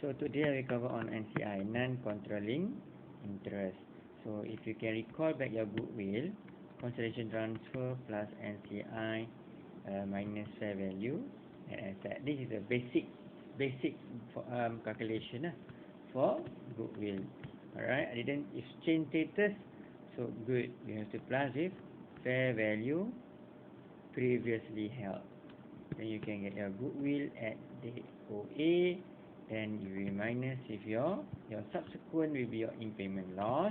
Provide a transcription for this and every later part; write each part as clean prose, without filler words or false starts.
So today we cover on NCI, non-controlling interest. So if you can recall back your goodwill, consideration transfer plus NCI minus fair value and asset. This is a basic calculation for goodwill. Alright, I didn't exchange status, so good. You have to plus with fair value previously held. Then you can get your goodwill at the OA. Then you will minus with your subsequent will be your impairment loss.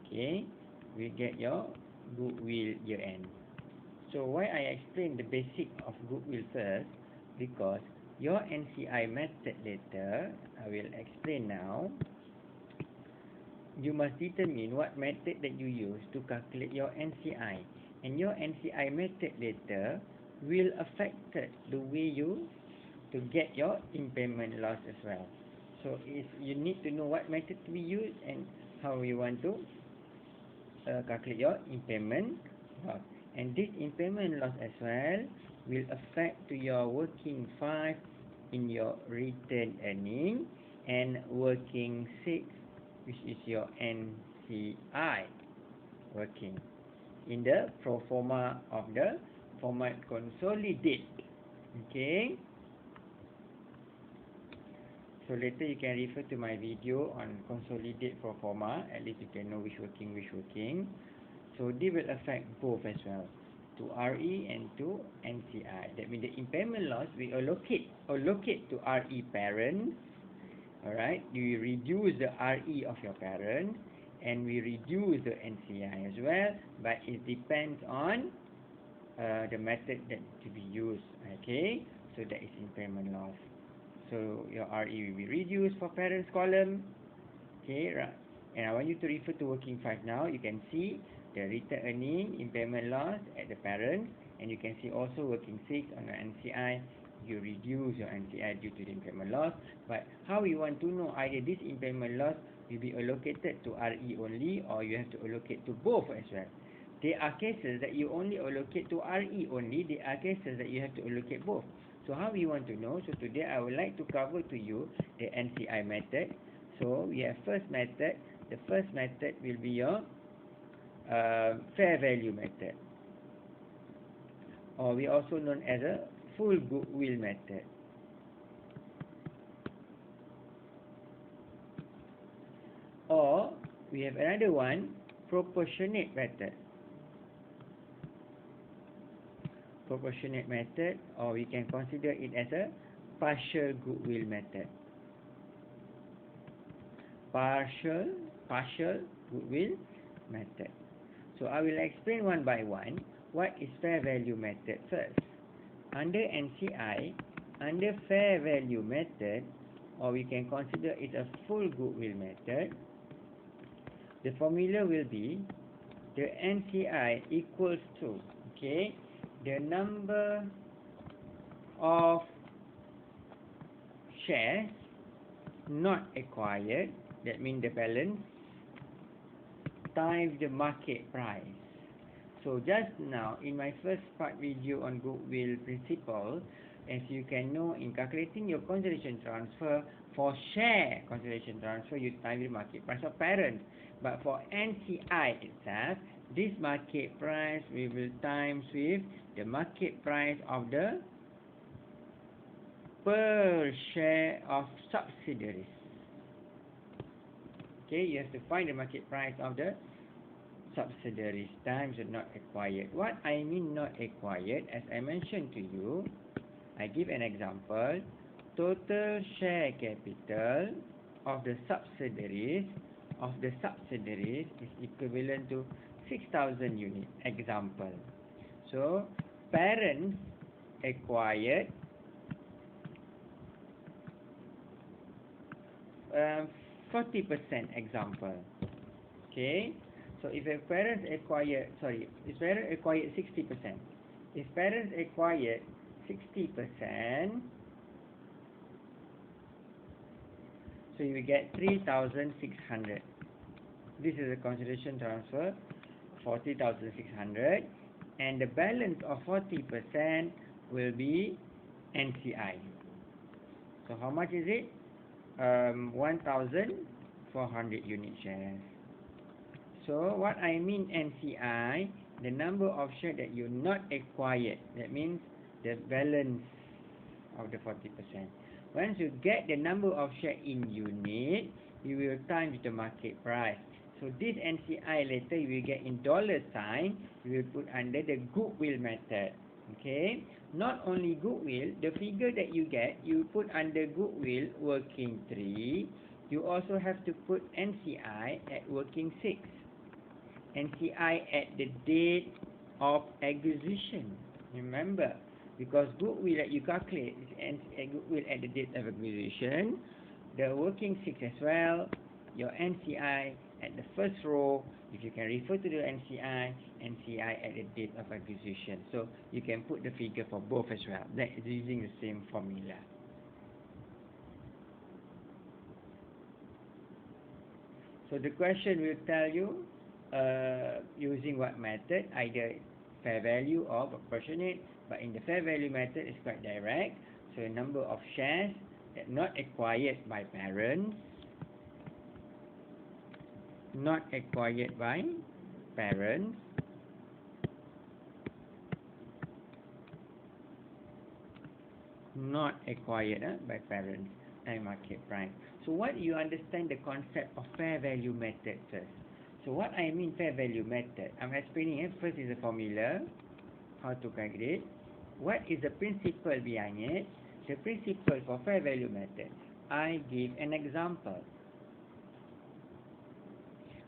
Okay, we get your goodwill year end. So why I explain the basic of goodwill first, because your NCI method later, I will explain now. You must determine what method that you use to calculate your NCI, and your NCI method later will affect the way you to get your impairment loss as well. So you need to know what method we use and how you want to calculate your impairment loss. And this impairment loss as well will affect to your working 5 in your retained earning and working 6, which is your NCI working in the pro forma of the format consolidate. Okay. So later you can refer to my video on consolidate pro forma. At least you can know which working. So they will affect both as well, to RE and to NCI. That means the impairment loss we allocate to RE parents. Alright, we reduce the RE of your parents and we reduce the NCI as well, but it depends on the method that to be used. Okay, so that is impairment loss. So your RE will be reduced for parents column. Okay, right. And I want you to refer to working 5 now. You can see the retained earning, impairment loss at the parents, and you can see also working 6 on the NCI. You reduce your NCI due to the impairment loss. But how you want to know either this impairment loss will be allocated to RE only, or you have to allocate to both as well. There are cases that you only allocate to RE only. There are cases that you have to allocate both. So how we want to know? So today I would like to cover to you the NCI method. So we have first method. The first method will be your fair value method, or we also known as a full goodwill method. Or we have another one, proportionate method. Proportionate method, or we can consider it as a partial goodwill method. Partial goodwill method. So I will explain one by one what is fair value method first. Under NCI, under fair value method, or we can consider it a full goodwill method, the formula will be the NCI equals to, okay, the number of shares not acquired, that means the balance, times the market price. So just now in my first part video on goodwill principle, as you can know, in calculating your consideration transfer for share consideration transfer, you time the market price of parent. But for NCI itself, this market price we will times with the market price of the per share of subsidiaries. Okay, you have to find the market price of the subsidiaries times the not acquired. What I mean not acquired, as I mentioned to you, I give an example. Total share capital of the subsidiaries is equivalent to 6,000 units. Example. So parents acquired 40%. Example. Okay. So if a parent acquired, if parent acquired 60%, if parents acquired 60%, so you will get 3,600. This is a consideration transfer, 40,600, and the balance of 40% will be NCI. So how much is it? 1,400 unit shares. So what I mean NCI, the number of shares that you not acquired, that means the balance of the 40%. Once you get the number of shares in unit, you will times the market price. So this NCI later you will get in dollar sign, you will put under the Goodwill method. Okay, not only Goodwill, the figure that you get, you put under Goodwill working 3. You also have to put NCI at working 6. NCI at the date of acquisition. Remember, because Goodwill that you calculate is Goodwill at the date of acquisition, the working 6 as well, your NCI at the first row, if you can refer to the NCI at the date of acquisition. So you can put the figure for both as well. That is using the same formula. So the question will tell you using what method, either fair value or proportionate, but in the fair value method it's quite direct. So number of shares that not acquired by parents, not acquired by parents, not acquired by parents, and market price. So what you understand the concept of fair value method first. So what I mean fair value method, I'm explaining it. First is the formula, how to calculate. What is the principle behind it? The principle for fair value method. I give an example.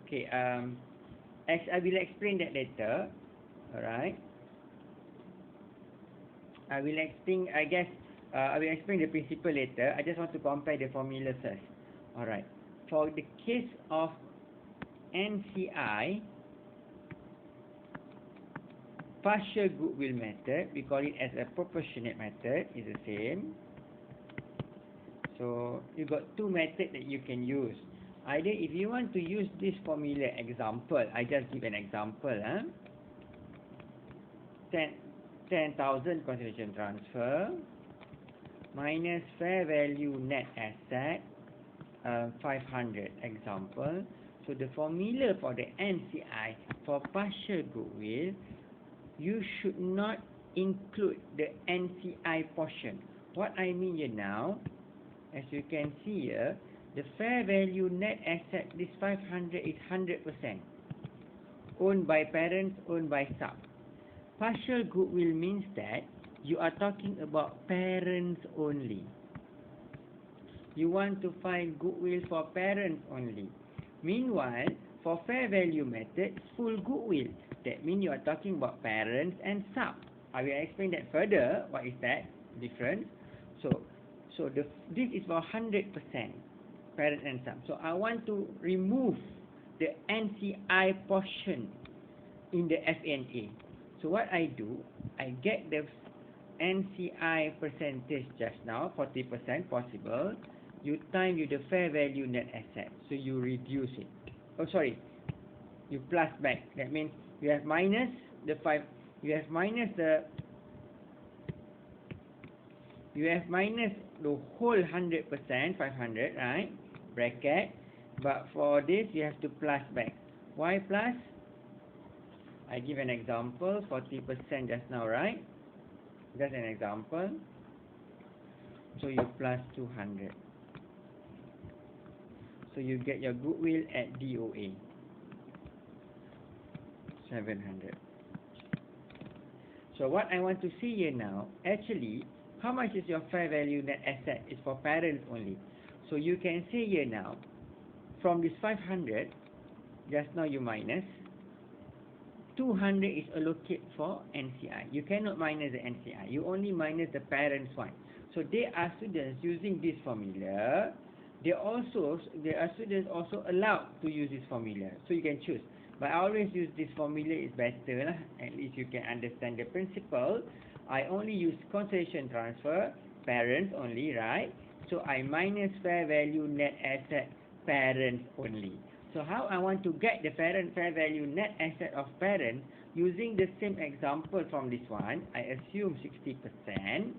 Okay, I will explain that later. Alright. I will explain the principle later. I just want to compare the formula first. Alright. For the case of NCI, partial goodwill method, we call it as a proportionate method, is the same. So you got two methods that you can use. Either if you want to use this formula example, I just give an example. 10,000 consideration transfer minus fair value net asset 500 example. So the formula for the NCI for partial goodwill, you should not include the NCI portion. What I mean here now, as you can see here, the fair value net asset, this 500 is 100%. Owned by parents, owned by sub. Partial goodwill means that you are talking about parents only. You want to find goodwill for parents only. Meanwhile, for fair value method, full goodwill. That means you are talking about parents and sub. I will explain that further. What is that difference? So this is for 100%. Parent and sub. So I want to remove the NCI portion in the FNA. So what I do, I get the NCI percentage just now, 40% possible. You time with the fair value net asset. So you reduce it. Oh, sorry. You plus back. That means you have minus the 5. You have minus the whole 100%, 500, right? Bracket. But for this, you have to plus back. Why plus? I give an example. 40% just now, right? Just an example. So you plus 200. So you get your goodwill at DOA 700. So what I want to see here now, actually, how much is your fair value net asset? Is for parents only. So you can see here now, from this 500, just now you minus, 200 is allocated for NCI. You cannot minus the NCI. You only minus the parents one. So they are students using this formula. They are students also allowed to use this formula. So you can choose. But I always use this formula, is better lah. At least you can understand the principle. I only use consideration transfer, parents only, right? So I minus fair value net asset, parents only. So how I want to get the fair value net asset of parents, using the same example from this one, I assume 60%.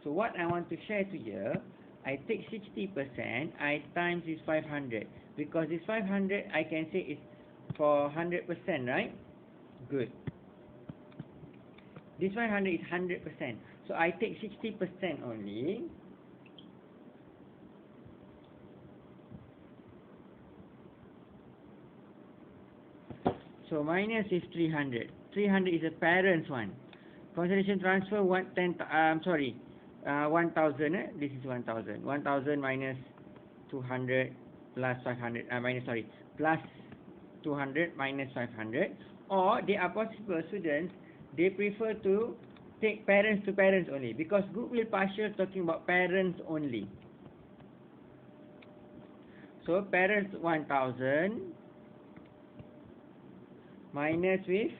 So what I want to share to you, I take 60%, I times this 500. Because this 500, I can say is for 100%, right? Good. This 500 is 100%. So I take 60% only. So minus is 300. 300 is a parent's one. Consolidation transfer 10,000. This is 1,000. 1,000 minus 200 plus 500. Plus 200 minus 500. Or there are possible students, they prefer to take parents to parents only, because goodwill partial talking about parents only. So parents 1,000 minus with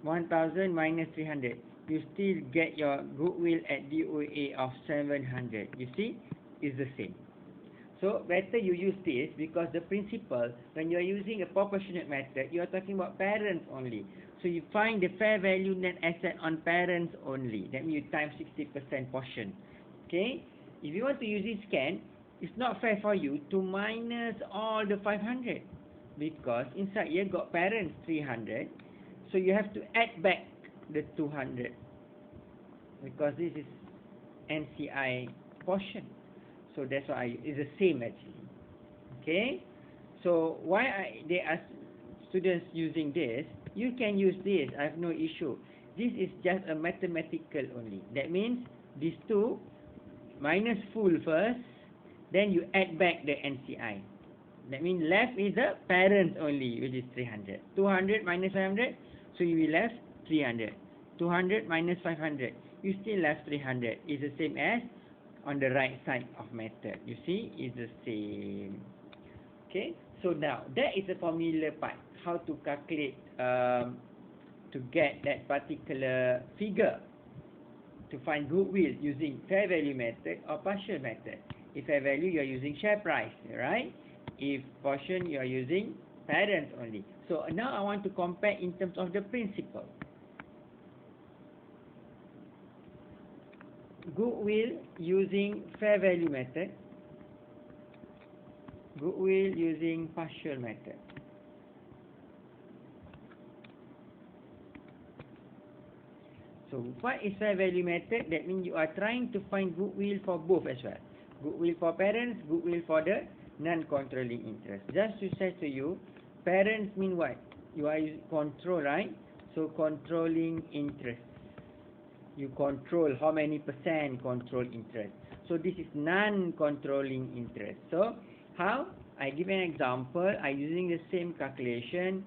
1,000 minus 300. You still get your goodwill at DOA of 700. You see, is the same. So better you use this, because the principle, when you are using a proportionate method, you are talking about parents only. So you find the fair value net asset on parents only. That means you times 60% portion. Okay? If you want to use this scan, it's not fair for you to minus all the 500, because inside here got parents 300. So you have to add back the 200, because this is NCI portion. So that's why it's the same actually. Okay? So why they are students using this? You can use this. I have no issue. This is just a mathematical only. That means these two minus full first, then you add back the NCI. That means left is the parents only, which is 300. 200 minus 500, so you will left 300. 200 minus 500, you still left 300. It's the same as on the right side of method. You see, it's the same. Okay, so now that is the formula part, how to calculate to get that particular figure, to find goodwill using fair value method or partial method. If fair value, you are using share price, right? If portion, you are using parents only. So now I want to compare in terms of the principle. Goodwill using fair value method, goodwill using partial method. So what is fair value method? That means you are trying to find goodwill for both as well. Goodwill for parents, goodwill for the non-controlling interest. Just to say to you, parents mean what? You are using control, right? So controlling interest. You control how many percent control interest. So this is non-controlling interest. So how? I give an example. I using the same calculation,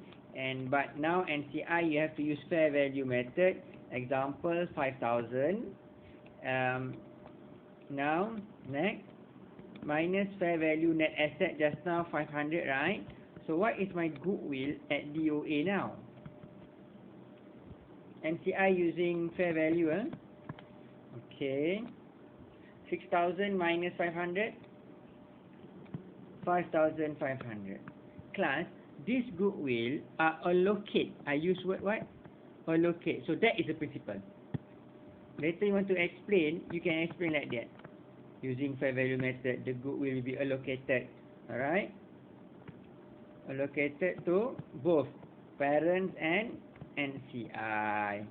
but now NCI you have to use fair value method. Example 5,000. Now next, minus fair value net asset just now 500, right? So what is my goodwill at DOA now? NCI using fair value, okay. 6,000 minus 500, 5,500. Class, this goodwill are allocate. I use word what? Allocate. So that is the principle. Later you want to explain, you can explain like that. Using fair value method, the goodwill will be allocated. Alright? Allocated to both parents and NCI.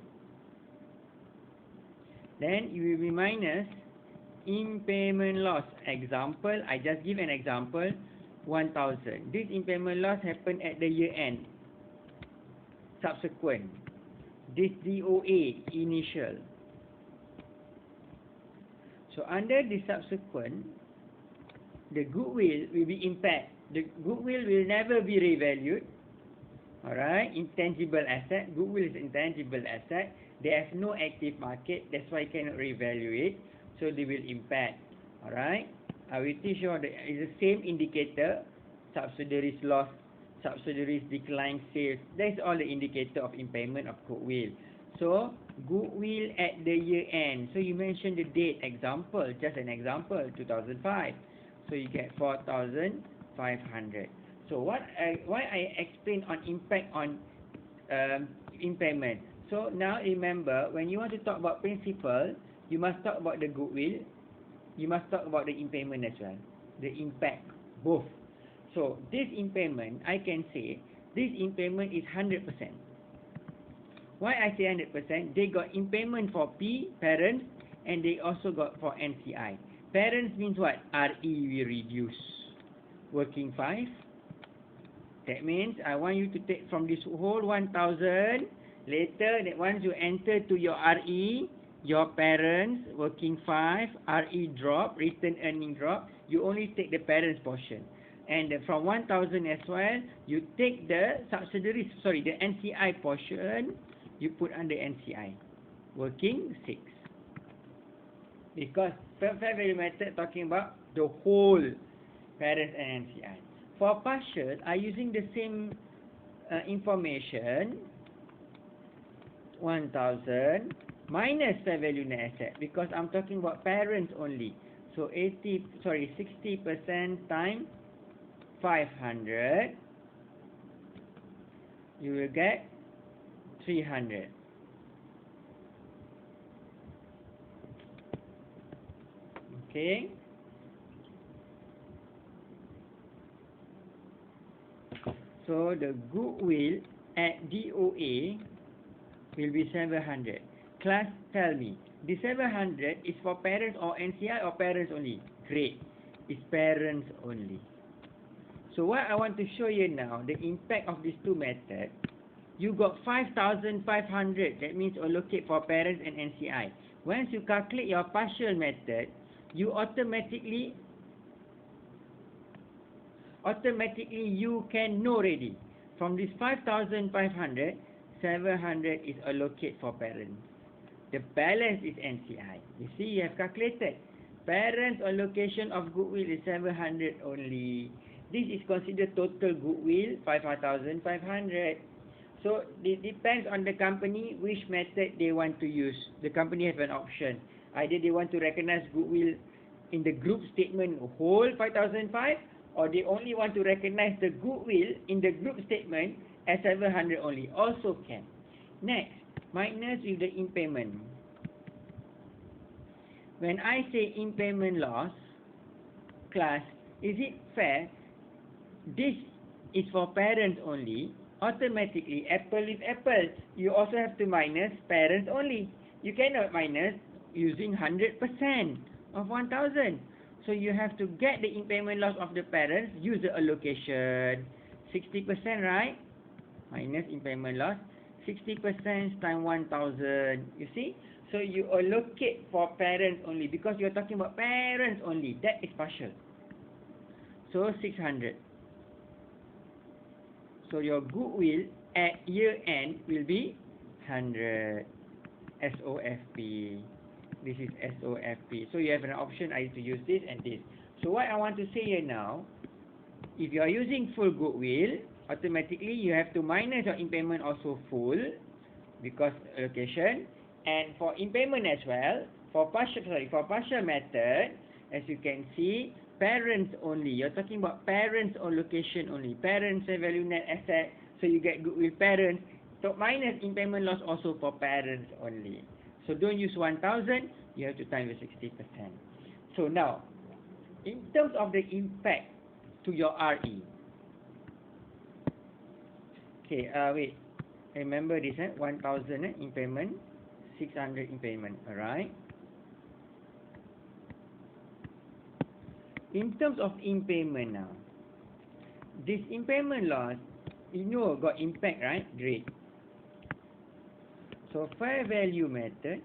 Then you will be minus impairment loss. Example, I just give an example, 1,000. This impairment loss happened at the year end. Subsequent. This DOA, initial. So under the subsequent, the goodwill will be impaired. The goodwill will never be revalued. Alright, intangible asset. Goodwill is intangible asset. They have no active market. That's why I cannot revalue it. So they will impair. Alright, I will teach you that it's the same indicator. Subsidiaries loss, subsidiaries decline sales. That's all the indicator of impairment of goodwill. So goodwill at the year end. So you mentioned the date. Example, just an example, 2005. So you get 4,500. So why I explain on impact on impairment. So now remember, when you want to talk about principle, you must talk about the goodwill, you must talk about the impairment as well. The impact, both. So this impairment, I can say, this impairment is 100%. Why I say 100%? They got impairment for P, parents, and they also got for NCI. Parents means what? RE we reduce. Working 5. That means I want you to take from this whole 1,000. Later, that once you enter to your RE, your parents, working 5, RE drop, return earning drop, you only take the parents portion. And from 1,000 as well, you take the subsidiaries, the NCI portion, you put under NCI. Working 6. Because fair value method talking about the whole parents and NCI. For partial, I using the same information, 1,000 minus fair value net asset, because I'm talking about parents only. So 60% times 500, you will get 300. Okay. So the goodwill at DOA will be 700. Class, tell me, the 700 is for parents or NCI or parents only? Great. It's parents only. So what I want to show you now, the impact of these two methods. You got 5,500. That means allocate for parents and NCI. Once you calculate your partial method, you automatically you can know already. From this 5,500, 700 is allocate for parents. The balance is NCI. You see, you have calculated. Parents allocation of goodwill is 700 only. This is considered total goodwill, 5,500. So, it depends on the company which method they want to use. The company have an option. Either they want to recognize goodwill in the group statement whole 5,500, or they only want to recognize the goodwill in the group statement as 700 only. Also can. Next, minus with the impairment. When I say impairment loss, class, is it fair? This is for parents only. Automatically, apple is apple. You also have to minus parents only. You cannot minus using 100% of 1,000. So you have to get the impairment loss of the parents, use the allocation. 60%, right? Minus impairment loss. 60% times 1,000. You see? So you allocate for parents only because you're talking about parents only. That is partial. So 600. So your goodwill at year end will be 100. SOFP. This is SOFP. So you have an option either to use this and this. So what I want to say here now, if you are using full goodwill, automatically you have to minus your impairment also full because allocation. And for impairment as well, for partial method, as you can see, parents only. You're talking about parents allocation only. Parents fair value net asset. So you get goodwill parents. So minus impairment loss also for parents only. So don't use 1,000. You have to times with 60%. So now, in terms of the impact to your RE. Okay, wait. Remember this, 1,000 impairment, 600 impairment. Alright. In terms of impairment now, this impairment loss, you know got impact, right? Great. So fair value method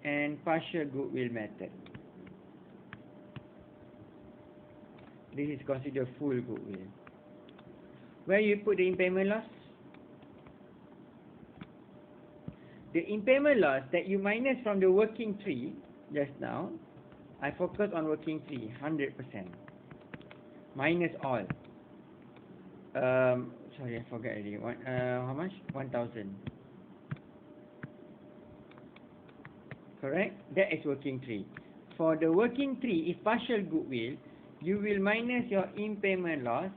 and partial goodwill method. This is considered full goodwill. Where you put the impairment loss? The impairment loss that you minus from the working tree just now, I focus on working tree, 100%. Minus all. Sorry, I forgot already. How much? 1,000. Correct? That is working tree. For the working tree, if partial goodwill, you will minus your impairment loss.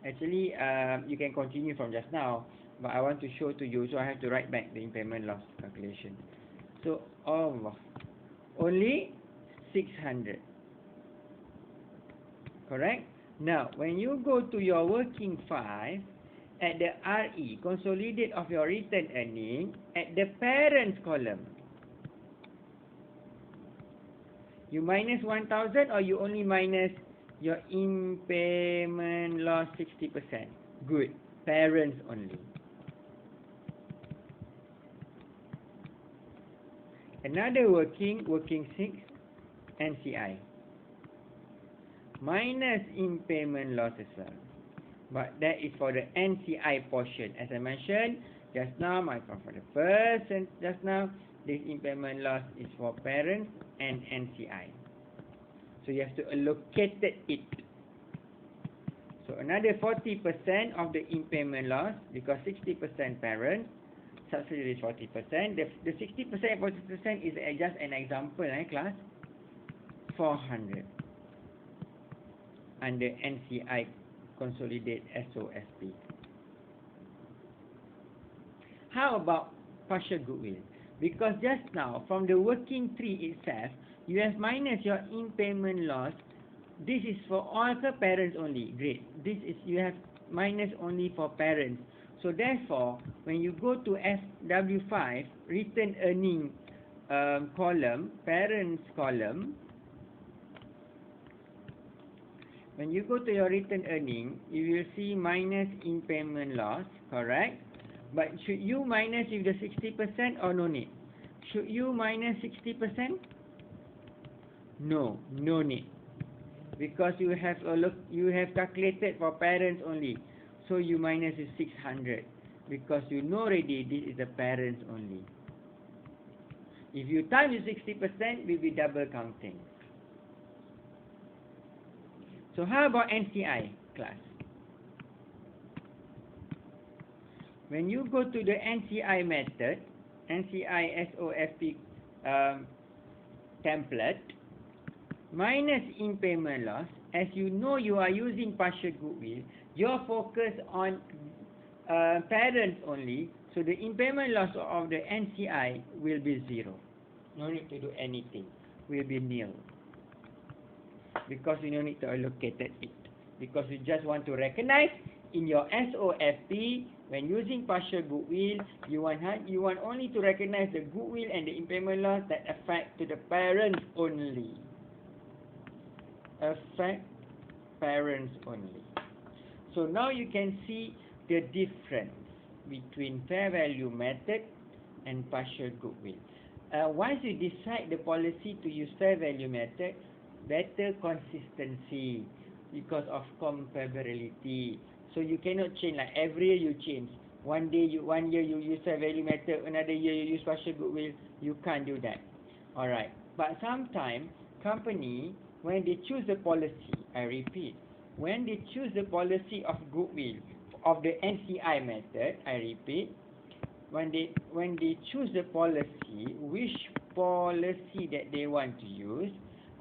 Actually, you can continue from just now, but I want to show to you, so I have to write back the impairment loss calculation. So Allah, only 600. Correct? Now, when you go to your working 5, at the RE, consolidate of your retained earning, at the parents column, you minus 1,000 or you only minus your impairment loss 60%? Good. Parents only. Another working 6, NCI. Minus impairment loss as well. But that is for the NCI portion. As I mentioned just now, for the first and just now, this impairment loss is for parents and NCI. So you have to allocate it. So another 40% of the impairment loss, because 60% parents, subsidy is 40%. The 60% and 40% is just an example, class. 400 under NCI consolidate SOSP. How about partial goodwill? Because just now, from the working 3 itself, you have minus your impairment loss. This is for all the parents only. Great. This is, you have minus only for parents. So therefore, when you go to FW5, return earning column, parents column, when you go to your return earning, you will see minus impairment loss, correct? But should you minus with the 60% or no need? Should you minus 60%? No, no need. Because you have calculated for parents only. So you minus is 600. Because you know already this is the parents only. If you times 60%, will be double counting. So how about NCI class? When you go to the NCI method, NCI SOFP template, minus impairment loss, as you know you are using partial goodwill, your focus on parents only, so the impairment loss of the NCI will be 0. No need to do anything, will be nil. Because you don't need to allocate it. Because you just want to recognize in your SOFP, when using partial goodwill, you want only to recognize the goodwill and the impairment loss that affect to the parents only. Affect parents only. So now you can see the difference between fair value method and partial goodwill. Once you decide the policy to use fair value method, better consistency because of comparability. So you cannot change like every year you change. One year you use fair value method, another year you use partial goodwill. You can't do that. Alright. But sometimes company, when they choose the policy, I repeat, when they choose the policy of goodwill of the NCI method, I repeat, when they choose the policy, which policy that they want to use,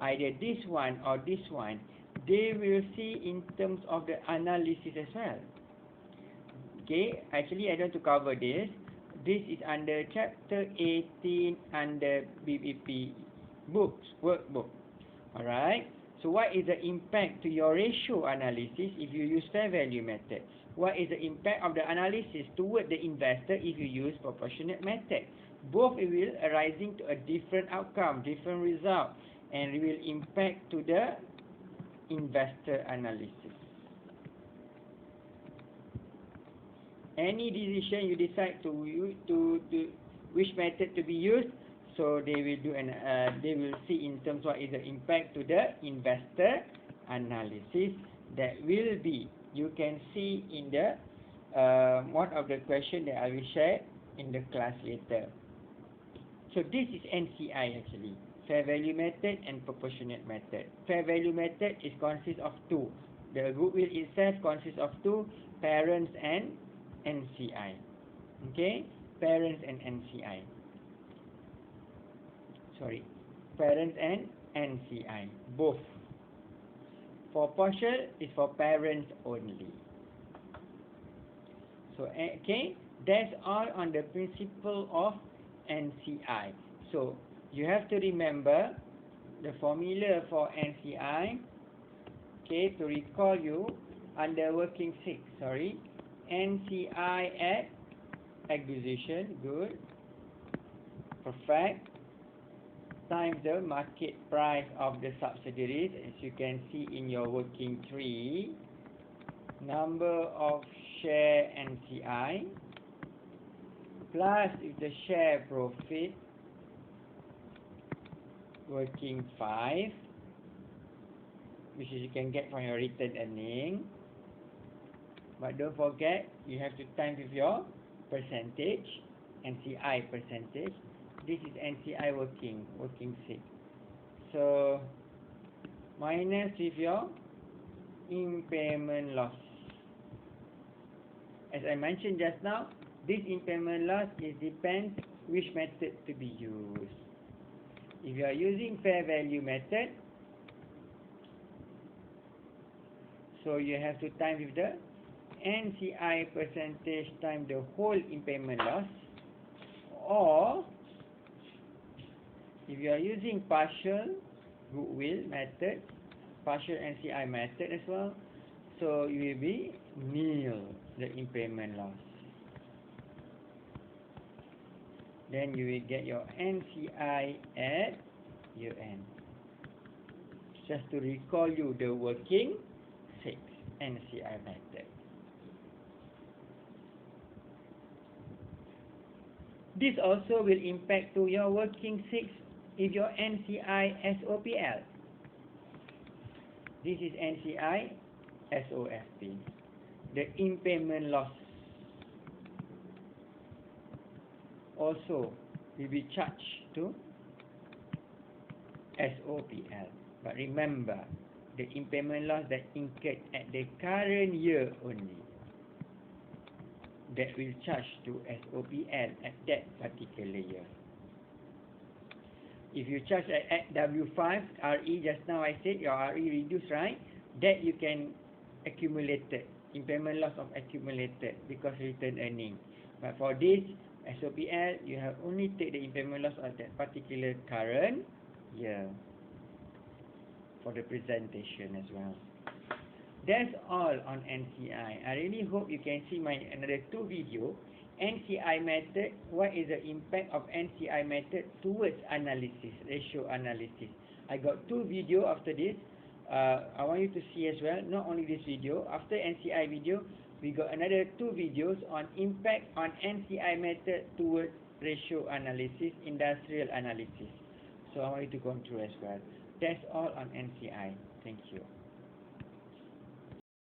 either this one or this one, they will see in terms of the analysis as well. Okay, actually I don't want to cover this. This is under chapter 18 under BBP books, workbook. Alright, so what is the impact to your ratio analysis if you use fair value method? What is the impact of the analysis toward the investor if you use proportionate method? Both will arising to a different outcome, different result, and will impact to the investor analysis. Any decision you decide to which method to be used, so they will do they will see in terms what is the impact to the investor analysis. That will be, you can see in the one of the question that I will share in the class later. So this is NCI actually, fair value method and proportionate method. Fair value method is consists of 2. The goodwill itself consists of 2, parents and NCI. Okay, parents and NCI. Sorry, parents and NCI, both. For partial is for parents only. So okay, that's all on the principle of NCI. So you have to remember the formula for NCI. Okay, to recall you, under working 6, NCI at acquisition, good, perfect, times the market price of the subsidiaries, as you can see in your working 3, number of share NCI, plus if the share profit, working 5, which is you can get from your retained earning. But don't forget, you have to time with your percentage, NCI percentage. This is NCI working 6. So, minus with your impairment loss. As I mentioned just now, this impairment loss depends which method to be used. If you are using fair value method, so you have to time with the NCI percentage times the whole impairment loss, or if you are using partial Goodwill method, partial NCI method as well, so you will be nil the impairment loss. Then you will get your NCI at year end. Just to recall you the working 6 NCI method. This also will impact to your working 6 if your NCI SOPL. This is NCI SOFP. The impairment loss also will be charged to SOPL. But remember, the impairment loss that incurred at the current year only, that will charge to SOPL at that particular year. If you charge at W5, RE, just now I said your RE reduced, right? That you can accumulated, impairment loss of accumulated because return earning. But for this SOPL, you have only take the impairment loss of that particular current year for the presentation as well. That's all on NCI. I really hope you can see my another 2 video. NCI method, what is the impact of NCI method towards analysis, ratio analysis. I got 2 video after this. I want you to see as well, not only this video. After NCI video, we got another 2 videos on impact on NCI method towards ratio analysis, industrial analysis. So I want you to go through as well. That's all on NCI. Thank you.